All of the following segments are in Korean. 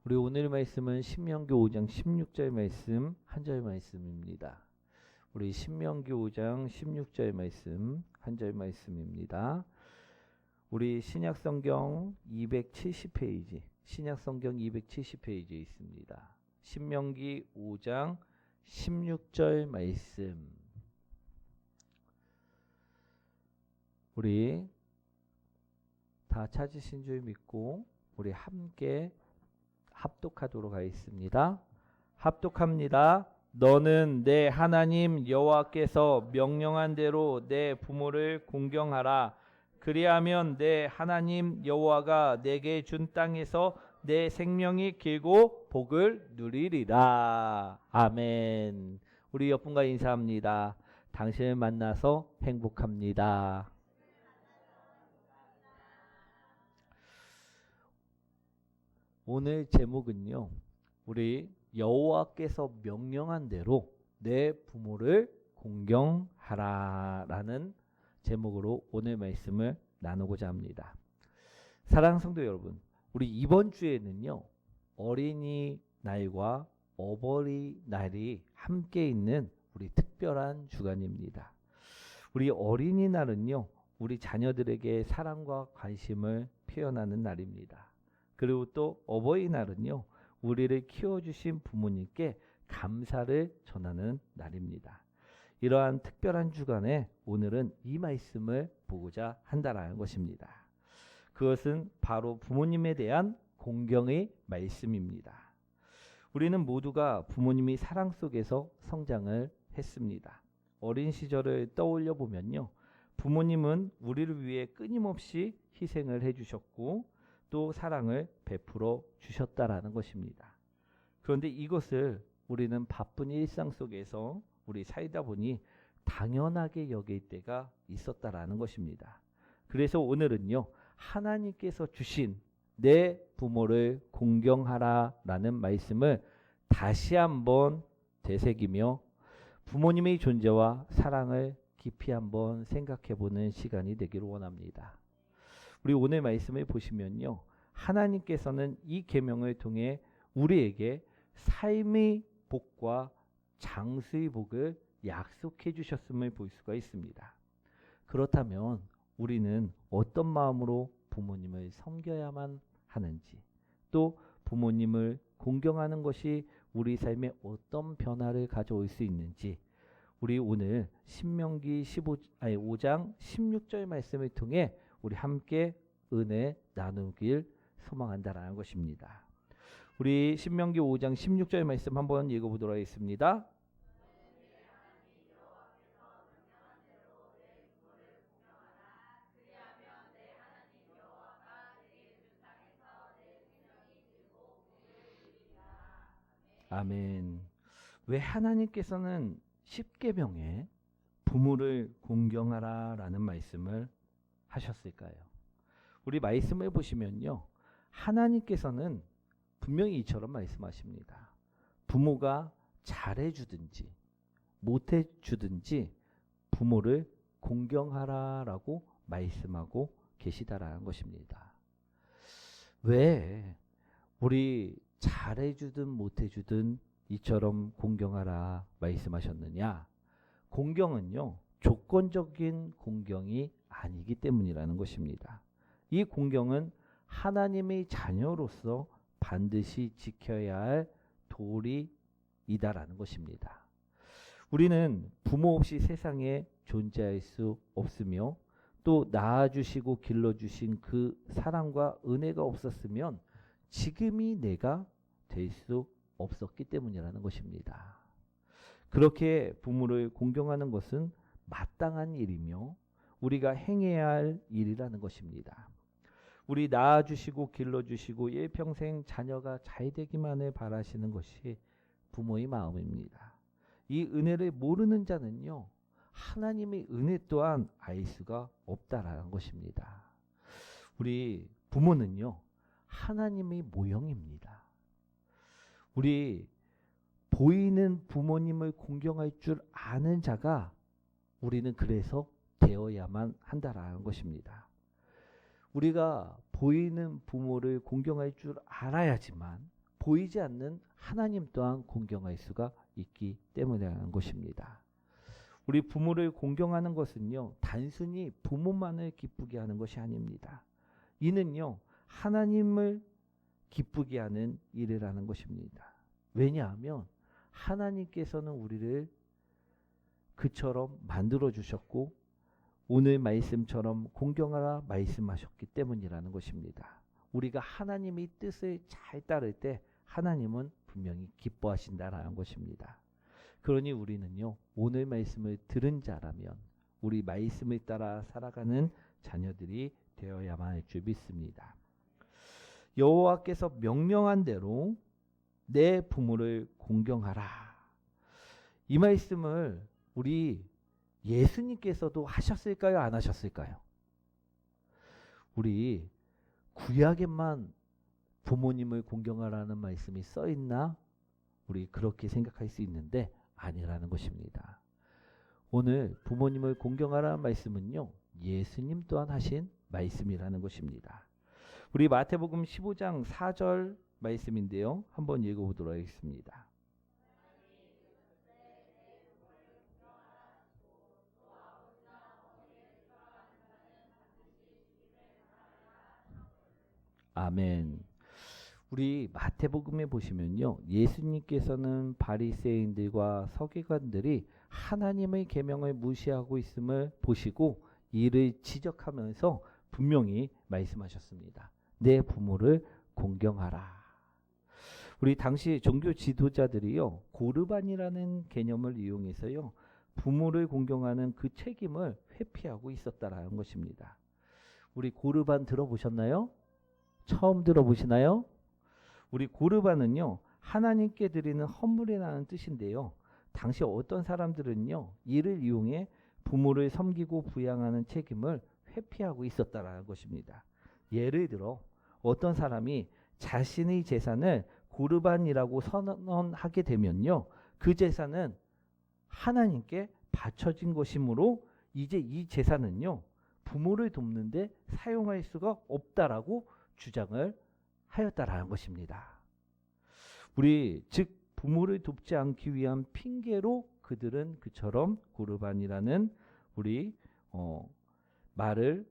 우리 오늘 말씀은 신명기 5장 16절 말씀 한 절 말씀입니다. 우리 신명기 5장 16절 말씀 한 절 말씀입니다. 우리 신약성경 270페이지 신약성경 270페이지에 있습니다. 신명기 5장 16절 말씀. 우리 다 찾으신 줄 믿고 우리 함께 합독하도록 하겠습니다. 합독합니다. 너는 내 하나님 여호와께서 명령한 대로 내 부모를 공경하라. 그리하면 내 하나님 여호와가 내게 준 땅에서 내 생명이 길고 복을 누리리라. 아멘. 우리 옆분과 인사합니다. 당신을 만나서 행복합니다. 오늘 제목은요, 우리 여호와께서 명령한 대로 내 부모를 공경하라 라는 제목으로 오늘 말씀을 나누고자 합니다. 사랑하는 성도 여러분, 우리 이번 주에는요, 어린이날과 어버이날이 함께 있는 우리 특별한 주간입니다. 우리 어린이날은요, 우리 자녀들에게 사랑과 관심을 표현하는 날입니다. 그리고 또 어버이날은요, 우리를 키워주신 부모님께 감사를 전하는 날입니다. 이러한 특별한 주간에 오늘은 이 말씀을 보고자 한다라는 것입니다. 그것은 바로 부모님에 대한 공경의 말씀입니다. 우리는 모두가 부모님이 사랑 속에서 성장을 했습니다. 어린 시절을 떠올려 보면요, 부모님은 우리를 위해 끊임없이 희생을 해주셨고 또 사랑을 베풀어 주셨다라는 것입니다. 그런데 이것을 우리는 바쁜 일상 속에서 우리 살다 보니 당연하게 여길 때가 있었다라는 것입니다. 그래서 오늘은요, 하나님께서 주신 내 부모를 공경하라 라는 말씀을 다시 한번 되새기며 부모님의 존재와 사랑을 깊이 한번 생각해 보는 시간이 되기를 원합니다. 우리 오늘 말씀을 보시면요, 하나님께서는 이 계명을 통해 우리에게 삶의 복과 장수의 복을 약속해 주셨음을 볼 수가 있습니다. 그렇다면 우리는 어떤 마음으로 부모님을 섬겨야만 하는지, 또 부모님을 공경하는 것이 우리 삶에 어떤 변화를 가져올 수 있는지, 우리 오늘 신명기 5장 16절 말씀을 통해 우리 함께 은혜 나누길 소망한다라는 것입니다. 우리 신명기 5장 16절 말씀 한번 읽어보도록 하겠습니다. 아멘. 왜 하나님께서는 십계명에 부모를 공경하라 라는 말씀을 하셨을까요? 우리 말씀을 보시면요, 하나님께서는 분명히 이처럼 말씀하십니다. 부모가 잘해주든지 못해주든지 부모를 공경하라 라고 말씀하고 계시다라는 것입니다. 왜 우리 잘해주든 못해주든 이처럼 공경하라 말씀하셨느냐? 공경은요, 조건적인 공경이 아니기 때문이라는 것입니다. 이 공경은 하나님의 자녀로서 반드시 지켜야 할 도리이다라는 것입니다. 우리는 부모 없이 세상에 존재할 수 없으며 또 낳아주시고 길러주신 그 사랑과 은혜가 없었으면 지금이 내가 될 수 없었기 때문이라는 것입니다. 그렇게 부모를 공경하는 것은 마땅한 일이며 우리가 행해야 할 일이라는 것입니다. 우리 낳아주시고 길러주시고 일평생 자녀가 잘 되기만을 바라시는 것이 부모의 마음입니다. 이 은혜를 모르는 자는요, 하나님의 은혜 또한 알 수가 없다라는 것입니다. 우리 부모는요, 하나님의 모형입니다. 우리 보이는 부모님을 공경할 줄 아는 자가 우리는 그래서 되어야만 한다라는 것입니다. 우리가 보이는 부모를 공경할 줄 알아야지만 보이지 않는 하나님 또한 공경할 수가 있기 때문이라는 것입니다. 우리 부모를 공경하는 것은요, 단순히 부모만을 기쁘게 하는 것이 아닙니다. 이는요, 하나님을 기쁘게 하는 일이라는 것입니다. 왜냐하면 하나님께서는 우리를 그처럼 만들어 주셨고 오늘 말씀처럼 공경하라 말씀하셨기 때문이라는 것입니다. 우리가 하나님의 뜻을 잘 따를 때 하나님은 분명히 기뻐하신다라는 것입니다. 그러니 우리는요, 오늘 말씀을 들은 자라면 우리 말씀을 따라 살아가는 자녀들이 되어야만 할 줄 믿습니다. 여호와께서 명령한 대로 내 부모를 공경하라. 이 말씀을 우리 예수님께서도 하셨을까요? 안 하셨을까요? 우리 구약에만 부모님을 공경하라는 말씀이 써 있나? 우리 그렇게 생각할 수 있는데 아니라는 것입니다. 오늘 부모님을 공경하라는 말씀은요, 예수님 또한 하신 말씀이라는 것입니다. 우리 마태복음 15장 4절 말씀인데요. 한번 읽어보도록 하겠습니다. 아멘. 우리 마태복음에 보시면요, 예수님께서는 바리새인들과 서기관들이 하나님의 계명을 무시하고 있음을 보시고 이를 지적하면서 분명히 말씀하셨습니다. 내 부모를 공경하라. 우리 당시 종교 지도자들이요, 고르반이라는 개념을 이용해서요, 부모를 공경하는 그 책임을 회피하고 있었다라는 것입니다. 우리 고르반 들어보셨나요? 처음 들어보시나요? 우리 고르반은요, 하나님께 드리는 헌물이라는 뜻인데요, 당시 어떤 사람들은요, 이를 이용해 부모를 섬기고 부양하는 책임을 회피하고 있었다라는 것입니다. 예를 들어 어떤 사람이 자신의 재산을 고르반이라고 선언하게 되면요, 그 재산은 하나님께 바쳐진 것이므로 이제 이 재산은요, 부모를 돕는데 사용할 수가 없다라고 주장을 하였다라는 것입니다. 우리 즉 부모를 돕지 않기 위한 핑계로 그들은 그처럼 고르반이라는 우리 말을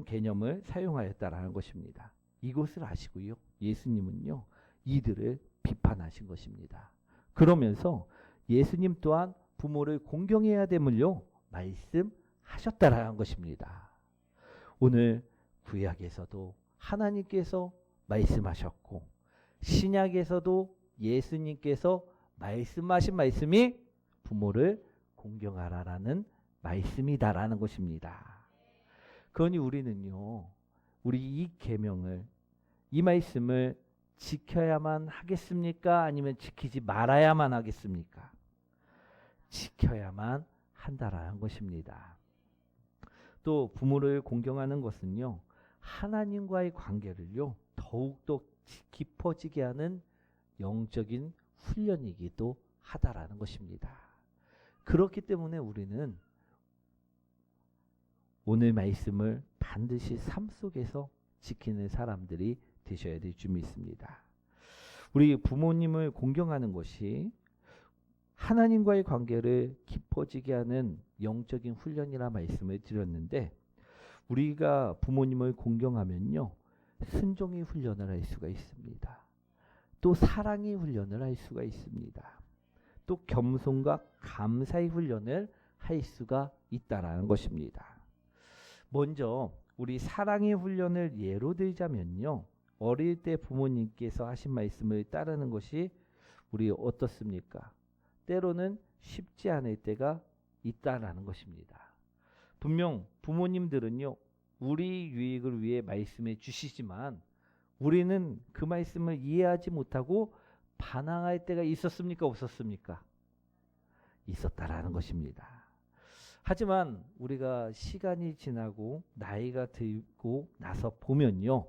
개념을 사용하였다라는 것입니다. 이것을 아시고요, 예수님은요, 이들을 비판하신 것입니다. 그러면서 예수님 또한 부모를 공경해야 됨을요 말씀하셨다라는 것입니다. 오늘 구약에서도 하나님께서 말씀하셨고 신약에서도 예수님께서 말씀하신 말씀이 부모를 공경하라라는 말씀이다라는 것입니다. 그러니 우리는요, 우리 이 계명을, 이 말씀을 지켜야만 하겠습니까? 아니면 지키지 말아야만 하겠습니까? 지켜야만 한다라는 것입니다. 또 부모를 공경하는 것은요, 하나님과의 관계를요 더욱더 깊어지게 하는 영적인 훈련이기도 하다라는 것입니다. 그렇기 때문에 우리는 오늘 말씀을 반드시 삶 속에서 지키는 사람들이 되셔야 될 줄 믿습니다. 우리 부모님을 공경하는 것이 하나님과의 관계를 깊어지게 하는 영적인 훈련이라 말씀을 드렸는데, 우리가 부모님을 공경하면요, 순종의 훈련을 할 수가 있습니다. 또 사랑의 훈련을 할 수가 있습니다. 또 겸손과 감사의 훈련을 할 수가 있다라는 것입니다. 먼저 우리 사랑의 훈련을 예로 들자면요, 어릴 때 부모님께서 하신 말씀을 따르는 것이 우리 어떻습니까? 때로는 쉽지 않을 때가 있다라는 것입니다. 분명 부모님들은요, 우리 유익을 위해 말씀해 주시지만 우리는 그 말씀을 이해하지 못하고 반항할 때가 있었습니까? 없었습니까? 있었다라는 것입니다. 하지만 우리가 시간이 지나고 나이가 들고 나서 보면요,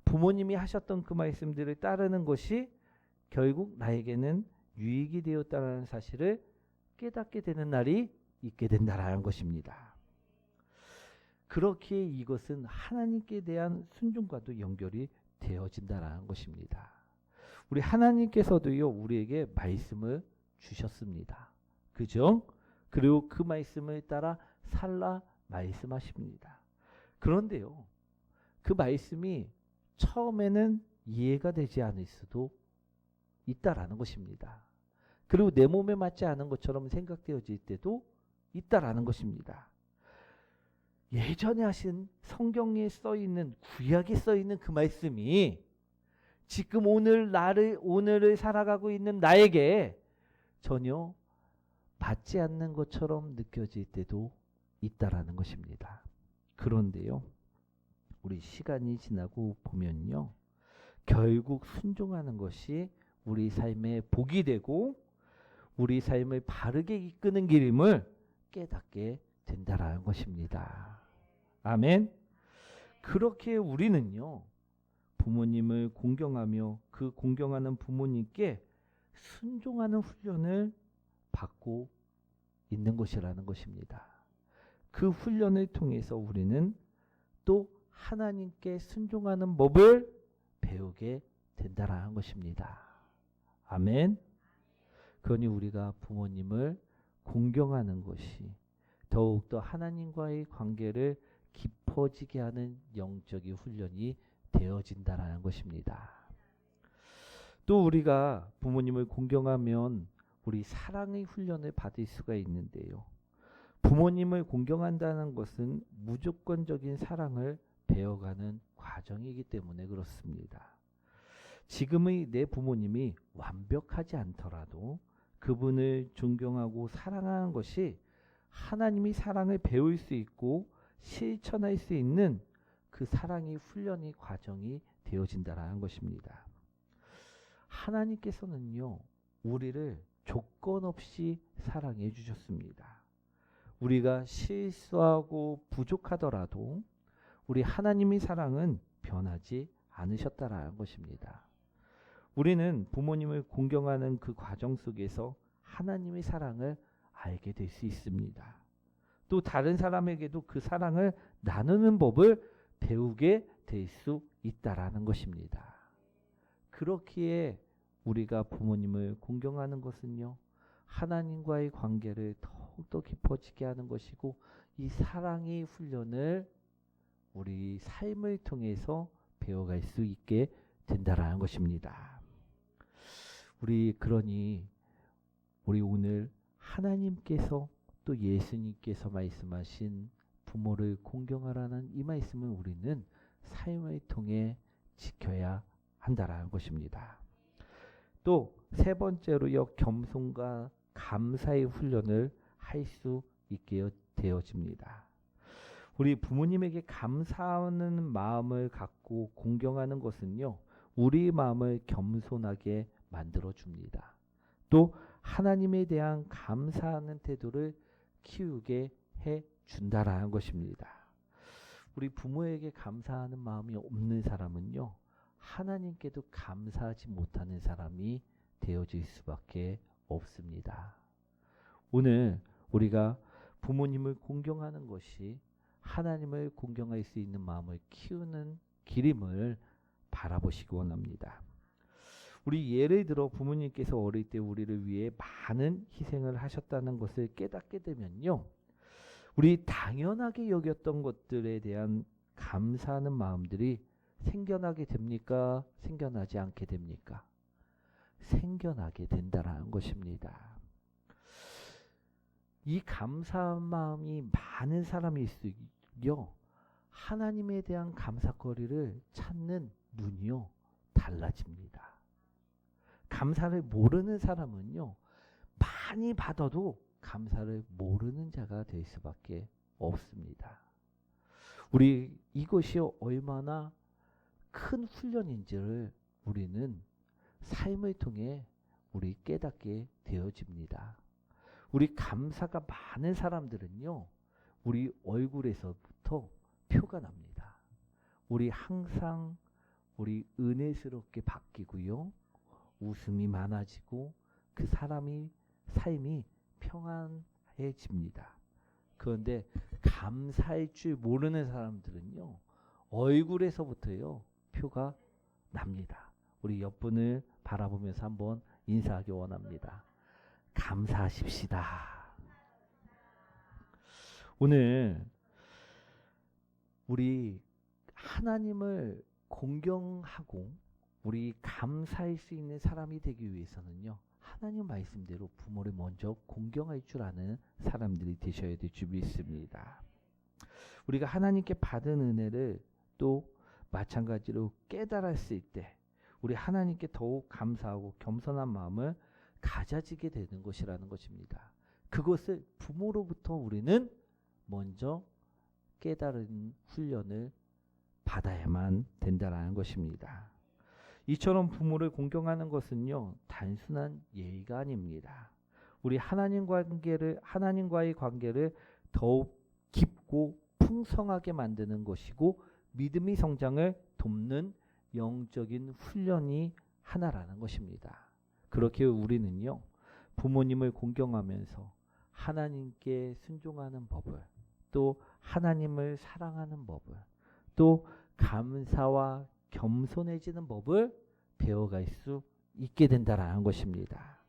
부모님이 하셨던 그 말씀들을 따르는 것이 결국 나에게는 유익이 되었다는 사실을 깨닫게 되는 날이 있게 된다라는 것입니다. 그렇게 이것은 하나님께 대한 순종과도 연결이 되어진다라는 것입니다. 우리 하나님께서도요, 우리에게 말씀을 주셨습니다. 그죠? 그리고 그 말씀을 따라 살라 말씀하십니다. 그런데요, 그 말씀이 처음에는 이해가 되지 않을 수도 있다라는 것입니다. 그리고 내 몸에 맞지 않은 것처럼 생각되어질 때도 있다라는 것입니다. 예전에 하신 성경에 써 있는, 구약에 써 있는 그 말씀이 지금 오늘을 살아가고 있는 나에게 전혀 맞지 않는 것처럼 느껴질 때도 있다라는 것입니다. 그런데요, 우리 시간이 지나고 보면요, 결국 순종하는 것이 우리 삶의 복이 되고 우리 삶을 바르게 이끄는 길임을 깨닫게 된다라는 것입니다. 아멘. 그렇게 우리는요, 부모님을 공경하며 그 공경하는 부모님께 순종하는 훈련을 받고 있는 것이라는 것입니다. 그 훈련을 통해서 우리는 또 하나님께 순종하는 법을 배우게 된다라는 것입니다. 아멘. 그러니 우리가 부모님을 공경하는 것이 더욱더 하나님과의 관계를 깊어지게 하는 영적인 훈련이 되어진다라는 것입니다. 또 우리가 부모님을 공경하면 우리 사랑의 훈련을 받을 수가 있는데요. 부모님을 공경한다는 것은 무조건적인 사랑을 배워가는 과정이기 때문에 그렇습니다. 지금의 내 부모님이 완벽하지 않더라도 그분을 존경하고 사랑하는 것이 하나님이 사랑을 배울 수 있고 실천할 수 있는 그 사랑의 훈련의 과정이 되어진다라는 것입니다. 하나님께서는요, 우리를 조건 없이 사랑해 주셨습니다. 우리가 실수하고 부족하더라도 우리 하나님의 사랑은 변하지 않으셨다라는 것입니다. 우리는 부모님을 공경하는 그 과정 속에서 하나님의 사랑을 알게 될 수 있습니다. 또 다른 사람에게도 그 사랑을 나누는 법을 배우게 될 수 있다라는 것입니다. 그렇기에 우리가 부모님을 공경하는 것은요, 하나님과의 관계를 더욱더 깊어지게 하는 것이고 이 사랑의 훈련을 우리 삶을 통해서 배워갈 수 있게 된다라는 것입니다. 그러니 우리 오늘 하나님께서 또 예수님께서 말씀하신 부모를 공경하라는 이 말씀을 우리는 삶을 통해 지켜야 한다라는 것입니다. 또 세 번째로요, 겸손과 감사의 훈련을 할 수 있게 되어집니다. 우리 부모님에게 감사하는 마음을 갖고 공경하는 것은요, 우리 마음을 겸손하게 만들어 줍니다. 또 하나님에 대한 감사하는 태도를 키우게 해 준다라는 것입니다. 우리 부모에게 감사하는 마음이 없는 사람은요, 하나님께도 감사하지 못하는 사람이 되어질 수밖에 없습니다. 오늘 우리가 부모님을 공경하는 것이 하나님을 공경할 수 있는 마음을 키우는 길임을 바라보시기 원합니다. 우리 예를 들어 부모님께서 어릴 때 우리를 위해 많은 희생을 하셨다는 것을 깨닫게 되면요, 우리 당연하게 여겼던 것들에 대한 감사하는 마음들이 생겨나게 됩니까? 생겨나지 않게 됩니까? 생겨나게 된다라는 것입니다. 이 감사한 마음이 많은 사람일수록요, 하나님에 대한 감사거리를 찾는 눈이요, 달라집니다. 감사를 모르는 사람은요, 많이 받아도 감사를 모르는 자가 될 수밖에 없습니다. 이것이 얼마나 큰 훈련인지를 우리는 삶을 통해 우리 깨닫게 되어집니다. 우리 감사가 많은 사람들은요, 우리 얼굴에서부터 표가 납니다. 우리 항상 은혜스럽게 바뀌고요, 웃음이 많아지고 그 사람이 삶이 평안해집니다. 그런데 감사할 줄 모르는 사람들은요, 얼굴에서부터요, 표가 납니다. 우리 옆분을 바라보면서 한번 인사하기 원합니다. 감사하십시다. 오늘 우리 하나님을 공경하고 우리 감사할 수 있는 사람이 되기 위해서는요, 하나님 말씀대로 부모를 먼저 공경할 줄 아는 사람들이 되셔야 될 줄 믿습니다. 우리가 하나님께 받은 은혜를 또 마찬가지로 깨달았을 때 우리 하나님께 더욱 감사하고 겸손한 마음을 가져지게 되는 것이라는 것입니다. 그것을 부모로부터 우리는 먼저 깨달은 훈련을 받아야만 된다는 것입니다. 이처럼 부모를 공경하는 것은요, 단순한 예의가 아닙니다. 우리 하나님과의 관계를 더욱 깊고 풍성하게 만드는 것이고 믿음의 성장을 돕는 영적인 훈련이 하나라는 것입니다. 그렇게 우리는요, 부모님을 공경하면서 하나님께 순종하는 법을, 또 하나님을 사랑하는 법을, 또 감사와 겸손해지는 법을 배워갈 수 있게 된다라는 것입니다.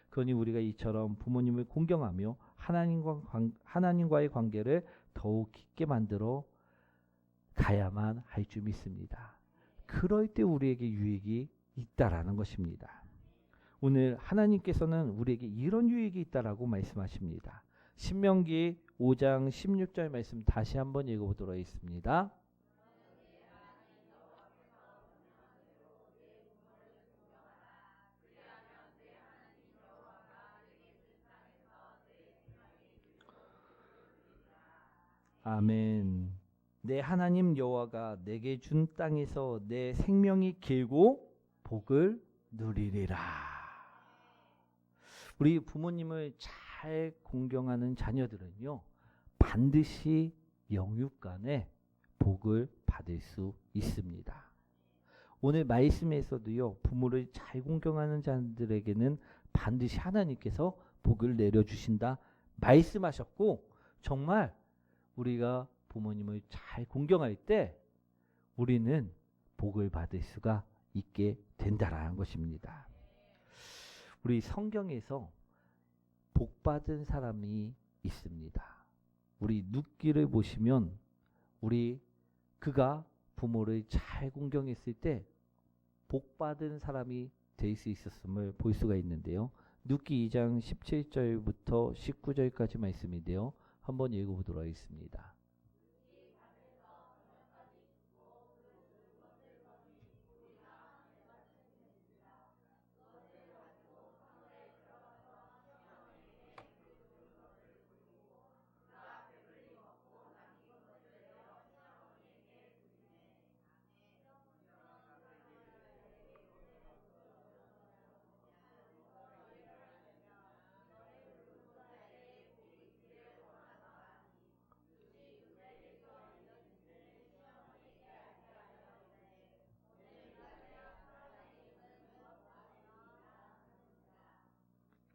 그러니 우리가 이처럼 부모님을 공경하며 하나님과의 관계를 더욱 깊게 만들어 가야만 할 줄 믿습니다. 그럴 때 우리에게 유익이 있다라는 것입니다. 오늘 하나님께서는 우리에게 이런 유익이 있다라고 말씀하십니다. 신명기 5장 16절 말씀 다시 한번 읽어보도록 하겠습니다. 아멘. 내 하나님 여호와가 내게 준 땅에서 내 생명이 길고 복을 누리리라. 우리 부모님을 잘 공경하는 자녀들은요, 반드시 영육간에 복을 받을 수 있습니다. 오늘 말씀에서도요, 부모를 잘 공경하는 자들에게는 반드시 하나님께서 복을 내려주신다 말씀하셨고, 정말 우리가 부모님을 잘 공경할 때 우리는 복을 받을 수가 있게 된다라는 것입니다. 우리 성경에서 복 받은 사람이 있습니다. 우리 룻기를 보시면 그가 부모를 잘 공경했을 때 복 받은 사람이 될 수 있었음을 볼 수가 있는데요. 룻기 2장 17절부터 19절까지 말씀인데요. 한번 읽어보도록 하겠습니다.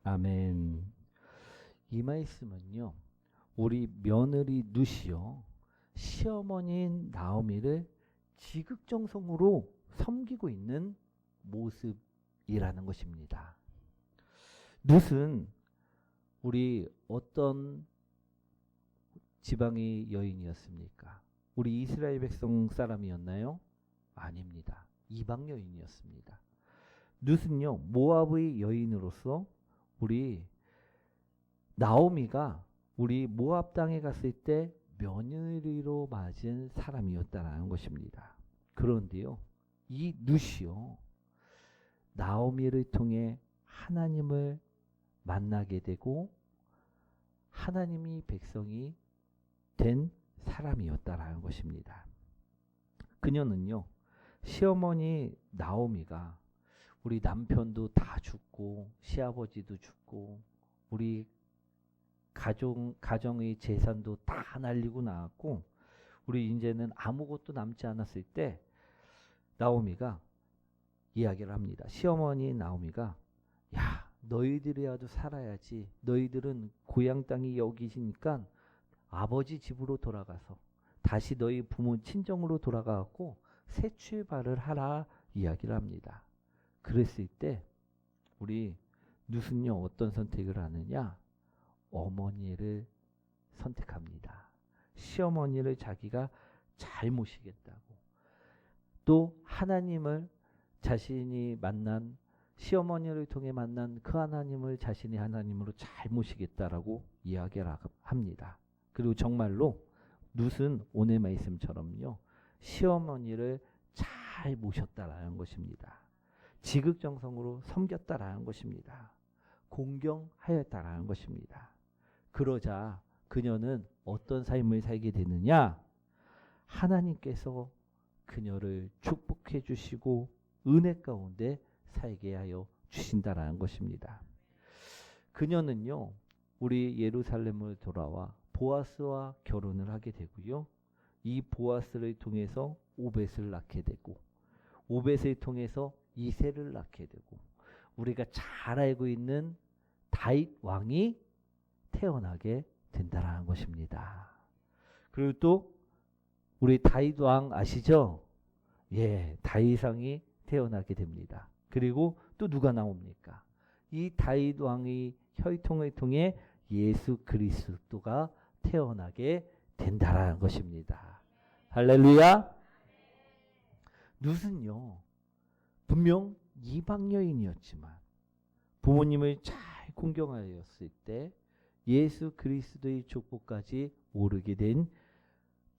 아멘. 이 말씀은요, 우리 며느리 룻이요, 시어머니인 나오미를 지극정성으로 섬기고 있는 모습이라는 것입니다. 룻은 우리 어떤 지방의 여인이었습니까? 우리 이스라엘 백성 사람이었나요? 아닙니다. 이방 여인이었습니다. 룻은요, 모압의 여인으로서 우리 나오미가 우리 모압 땅에 갔을 때 며느리로 맞은 사람이었다는 것입니다. 그런데요, 이 룻이요, 나오미를 통해 하나님을 만나게 되고 하나님이 백성이 된 사람이었다라는 것입니다. 그녀는요, 시어머니 나오미가 우리 남편도 다 죽고 시아버지도 죽고 우리 가정의 재산도 다 날리고 나왔고 우리 이제는 아무것도 남지 않았을 때 나오미가 이야기를 합니다. 시어머니 나오미가, 야, 너희들이라도 살아야지. 너희들은 고향 땅이 여기시니까 아버지 집으로 돌아가서 다시 너희 부모 친정으로 돌아가고 새 출발을 하라 이야기를 합니다. 그랬을 때 우리 누수는요 어떤 선택을 하느냐? 어머니를 선택합니다. 시어머니를 자기가 잘 모시겠다고. 또 하나님을 자신이 만난 시어머니를 통해 만난 그 하나님을 자신이 하나님으로 잘 모시겠다라고 이야기를 합니다. 그리고 정말로 룻은 오늘 말씀처럼요. 시어머니를 잘 모셨다라는 것입니다. 지극정성으로 섬겼다라는 것입니다. 공경하였다라는 것입니다. 그러자 그녀는 어떤 삶을 살게 되느냐? 하나님께서 그녀를 축복해 주시고 은혜 가운데 살게 하여 주신다라는 것입니다. 그녀는요, 우리 예루살렘을 돌아와 보아스와 결혼을 하게 되고요. 이 보아스를 통해서 오벳을 낳게 되고, 오벳을 통해서 이새를 낳게 되고, 우리가 잘 알고 있는 다윗 왕이 태어나게 된다라는 것입니다. 그리고 또 우리 다윗 왕 아시죠? 예, 다윗 왕이 태어나게 됩니다. 그리고 또 누가 나옵니까? 이 다윗 왕의 혈통을 통해 예수 그리스도가 태어나게 된다라는 것입니다. 할렐루야. 룻은요 분명 이방 여인이었지만 부모님을 잘 공경하였을 때 예수 그리스도의 축복까지 오르게 된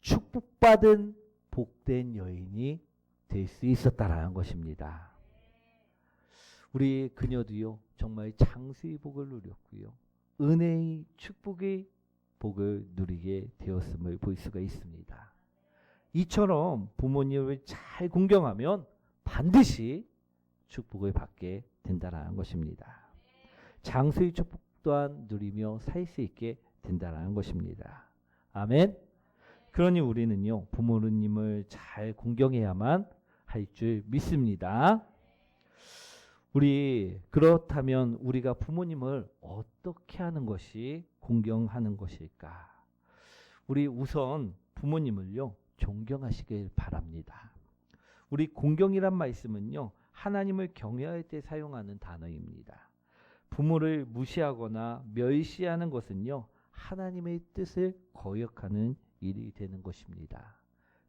축복받은 복된 여인이 될 수 있었다라는 것입니다. 우리 그녀도요 정말 장수의 복을 누렸고요 은혜의 축복의 복을 누리게 되었음을 볼 수가 있습니다. 이처럼 부모님을 잘 공경하면 반드시 축복을 받게 된다라는 것입니다. 장수의 축복 또한 누리며 살 수 있게 된다라는 것입니다. 아멘. 그러니 우리는요 부모님을 잘 공경해야만 할 줄 믿습니다. 우리 그렇다면 우리가 부모님을 어떻게 하는 것이 공경하는 것일까? 우리 우선 부모님을요 존경하시길 바랍니다. 우리 공경이란 말씀은요 하나님을 경외할 때 사용하는 단어입니다. 부모를 무시하거나 멸시하는 것은요 하나님의 뜻을 거역하는 일이 되는 것입니다.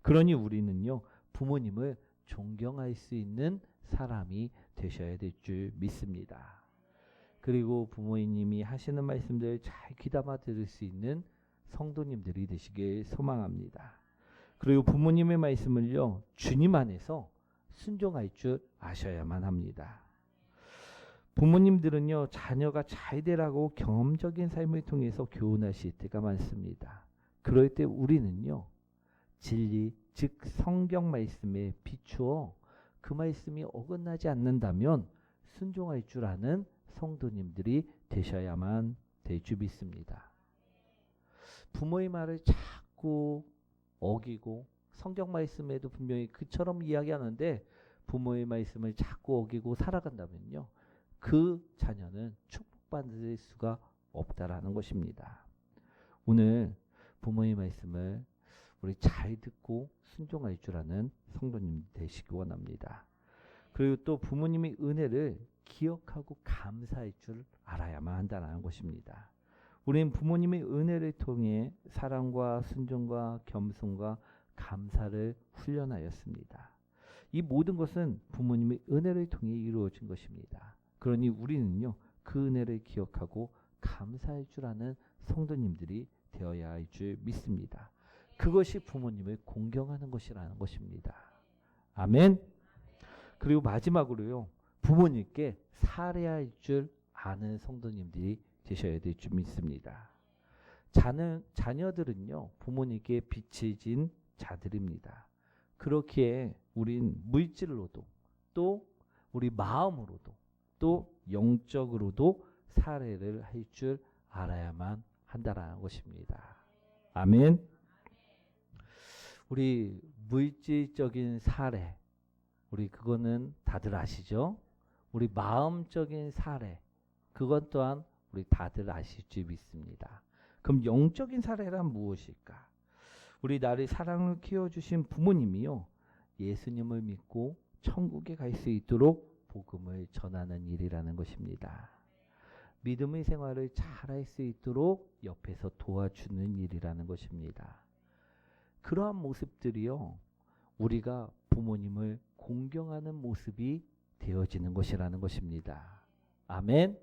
그러니 우리는요 부모님을 존경할 수 있는 사람이 되셔야 될 줄 믿습니다. 그리고 부모님이 하시는 말씀들을 잘 귀담아 들을 수 있는 성도님들이 되시길 소망합니다. 그리고 부모님의 말씀을요 주님 안에서 순종할 줄 아셔야만 합니다. 부모님들은요 자녀가 잘 되라고 경험적인 삶을 통해서 교훈하실 때가 많습니다. 그럴 때 우리는요 진리 즉 성경 말씀에 비추어 그 말씀이 어긋나지 않는다면 순종할 줄 아는 성도님들이 되셔야만 될 줄 믿습니다. 부모의 말을 자꾸 어기고 성경 말씀에도 분명히 그처럼 이야기하는데 부모의 말씀을 자꾸 어기고 살아간다면요 그 자녀는 축복받을 수가 없다라는 것입니다. 오늘 부모의 말씀을 우리 잘 듣고 순종할 줄 아는 성도님 되시기 원합니다. 그리고 또 부모님의 은혜를 기억하고 감사할 줄 알아야만 한다는 것입니다. 우리는 부모님의 은혜를 통해 사랑과 순종과 겸손과 감사를 훈련하였습니다. 이 모든 것은 부모님의 은혜를 통해 이루어진 것입니다. 그러니 우리는요 그 은혜를 기억하고 감사할 줄 아는 성도님들이 되어야 할 줄 믿습니다. 그것이 부모님을 공경하는 것이라는 것입니다. 아멘. 그리고 마지막으로요 부모님께 살해할 줄 아는 성도님들이 되셔야 될 줄 믿습니다. 자녀들은요 부모님께 빚을 진 자들입니다. 그렇기에 우린 물질로도 또 우리 마음으로도 또 영적으로도 살해를 할 줄 알아야만 한다라는 것입니다. 아멘. 우리 물질적인 살해, 우리 그거는 다들 아시죠? 우리 마음적인 살해, 그것 또한 우리 다들 아실 줄 믿습니다. 그럼 영적인 살해란 무엇일까? 우리 나를 사랑을 키워주신 부모님이요 예수님을 믿고 천국에 갈 수 있도록 복음을 전하는 일이라는 것입니다. 믿음의 생활을 잘할 수 있도록 옆에서 도와주는 일이라는 것입니다. 그러한 모습들이요, 우리가 부모님을 공경하는 모습이 되어지는 것이라는 것입니다. 아멘.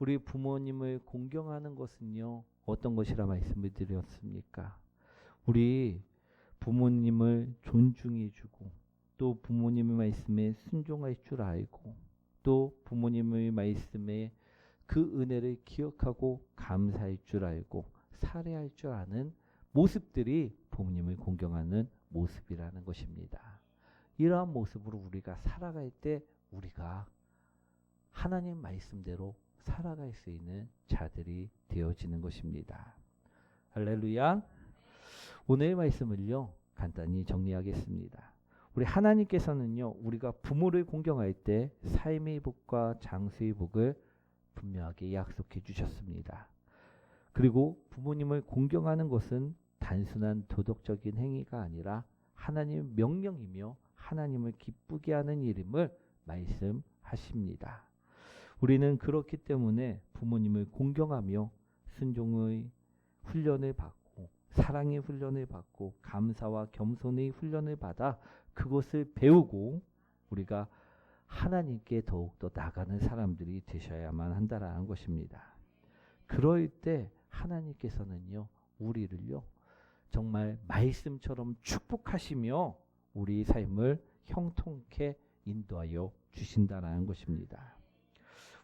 우리 부모님을 공경하는 것은요, 어떤 것이라 말씀을 드렸습니까? 우리 부모님을 존중해주고, 또 부모님의 말씀에 순종할 줄 알고, 또 부모님의 말씀에 그 은혜를 기억하고 감사할 줄 알고 살해할 줄 아는 모습들이 부모님을 공경하는 모습이라는 것입니다. 이러한 모습으로 우리가 살아갈 때 우리가 하나님 말씀대로 살아갈 수 있는 자들이 되어지는 것입니다. 할렐루야. 오늘 말씀을요, 간단히 정리하겠습니다. 우리 하나님께서는요, 우리가 부모를 공경할 때 삶의 복과 장수의 복을 분명하게 약속해 주셨습니다. 그리고 부모님을 공경하는 것은 단순한 도덕적인 행위가 아니라 하나님의 명령이며 하나님을 기쁘게 하는 일임을 말씀하십니다. 우리는 그렇기 때문에 부모님을 공경하며 순종의 훈련을 받고 사랑의 훈련을 받고 감사와 겸손의 훈련을 받아 그것을 배우고 우리가 하나님께 더욱더 나가는 사람들이 되셔야만 한다라는 것입니다. 그럴 때 하나님께서는요, 우리를요, 정말 말씀처럼 축복하시며 우리 삶을 형통케 인도하여 주신다라는 것입니다.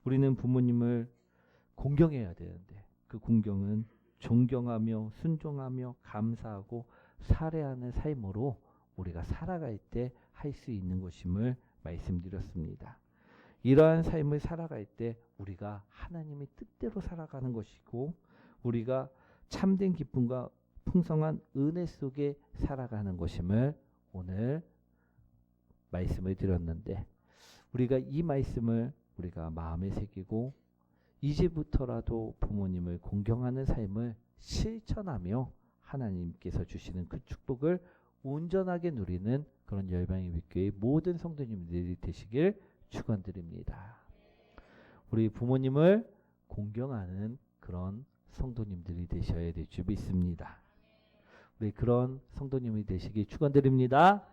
우리는 부모님을 공경해야 되는데 그 공경은 존경하며 순종하며 감사하고 살해하는 삶으로 우리가 살아갈 때 할 수 있는 것임을 말씀드렸습니다. 이러한 삶을 살아갈 때 우리가 하나님의 뜻대로 살아가는 것이고 우리가 참된 기쁨과 풍성한 은혜 속에 살아가는 것임을 오늘 말씀을 드렸는데, 우리가 이 말씀을 우리가 마음에 새기고 이제부터라도 부모님을 공경하는 삶을 실천하며 하나님께서 주시는 그 축복을 온전하게 누리는 그런 열방의 믿교의 모든 성도님들이 되시길 축원드립니다. 우리 부모님을 공경하는 그런 성도님들이 되셔야 될 줄 믿습니다. 우리 그런 성도님이 되시길 축원드립니다.